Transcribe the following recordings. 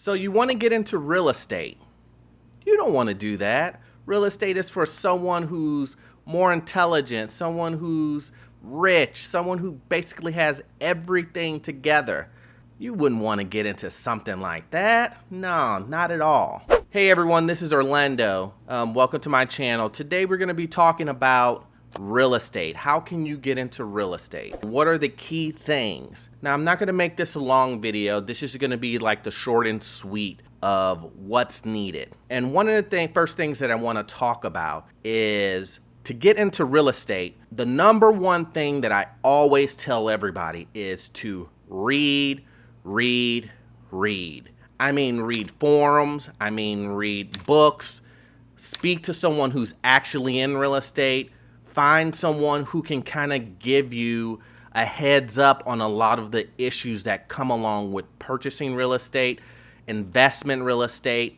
So you want to get into real estate. You don't want to do that. Real estate is for someone who's more intelligent, someone who's rich, someone who basically has everything together. You wouldn't want to get into something like that. No, not at all. Hey everyone, this is Orlando. Welcome to my channel. Today we're going to be talking about real estate. How can you get into real estate? What are the key things? Now, I'm not going to make this a long video. This is going to be like the short and sweet of what's needed. And one of the first things that I want to talk about is to get into real estate. The number one thing that I always tell everybody is to read. I mean, read forums. I mean, read books. Speak to someone who's actually in real estate. Find someone who can kind of give you a heads up on a lot of the issues that come along with purchasing real estate, investment real estate.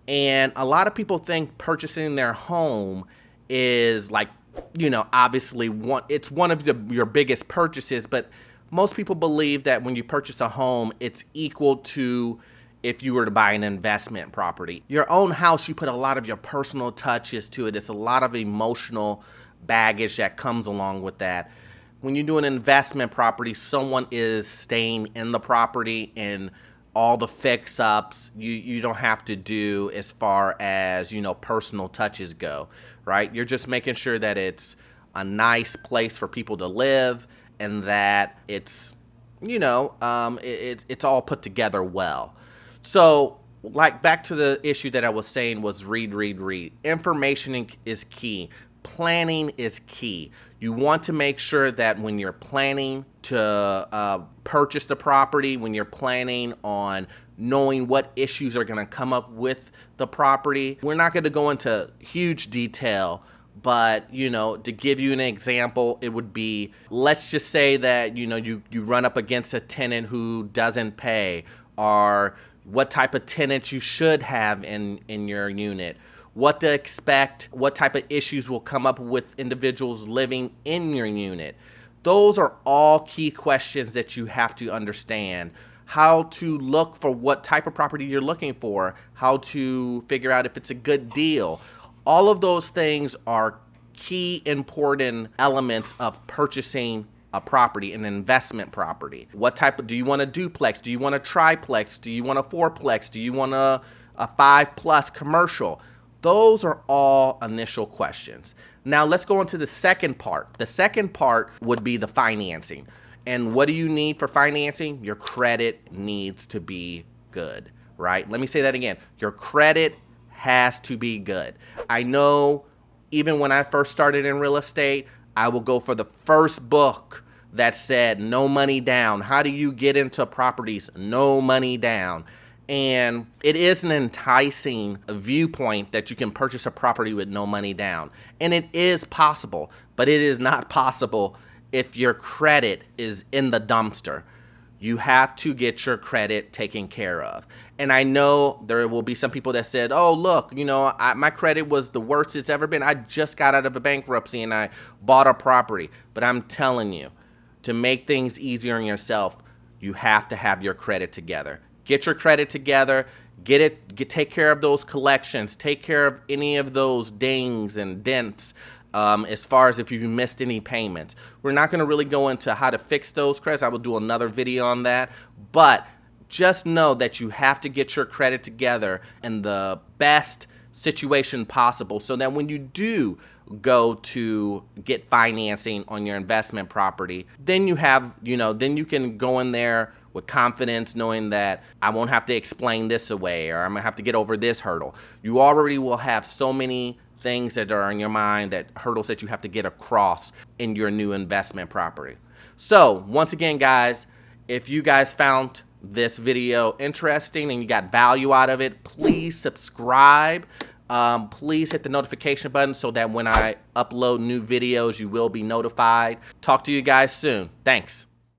And a lot of people think purchasing their home is like, you know, obviously it's one of your biggest purchases, but most people believe that when you purchase a home, it's equal to if you were to buy an investment property. Your own house, you put a lot of your personal touches to it. It's a lot of emotional baggage that comes along with that. When you do an investment property, someone is staying in the property, and all the fix-ups you don't have to do as far as, you know, personal touches go, right? You're just making sure that it's a nice place for people to live and that it's, you know, it's all put together well. So, like, back to the issue that I was saying was read. Information is key. Planning is key. You want to make sure that when you're planning to purchase the property, when you're planning on knowing what issues are going to come up with the property, we're not going to go into huge detail, but, you know, to give you an example, it would be, let's just say that, you know, you run up against a tenant who doesn't pay, or what type of tenant you should have in your unit, what to expect, what type of issues will come up with individuals living in your unit. Those are all key questions that you have to understand. How to look for what type of property you're looking for, how to figure out if it's a good deal. All of those things are key important elements of purchasing a property, an investment property. What type of, do you want a duplex? Do you want a triplex? Do you want a fourplex? Do you want a 5+ commercial? Those are all initial questions. Now let's go into the second part. The second part would be the financing. And what do you need for financing? Your credit needs to be good, right? Let me say that again. Your credit has to be good. I know even when I first started in real estate, I will go for the first book that said no money down. How do you get into properties? No money down. And it is an enticing viewpoint that you can purchase a property with no money down. And it is possible, but it is not possible if your credit is in the dumpster. You have to get your credit taken care of. And I know there will be some people that said, oh, look, you know, my credit was the worst it's ever been. I just got out of a bankruptcy and I bought a property. But I'm telling you, to make things easier on yourself, you have to have your credit together. Get your credit together, take care of those collections, take care of any of those dings and dents as far as if you missed any payments. We're not going to really go into how to fix those credits. I will do another video on that. But just know that you have to get your credit together in the best situation possible so that when you do go to get financing on your investment property, then you have, you know, then you can go in there with confidence knowing that I won't have to explain this away, or I'm gonna have to get over this hurdle. You already will have so many things that are in your mind, that hurdles that you have to get across in your new investment property. So once again, guys, if you guys found this video interesting and you got value out of it, please subscribe. Please hit the notification button so that when I upload new videos, you will be notified. Talk to you guys soon. Thanks.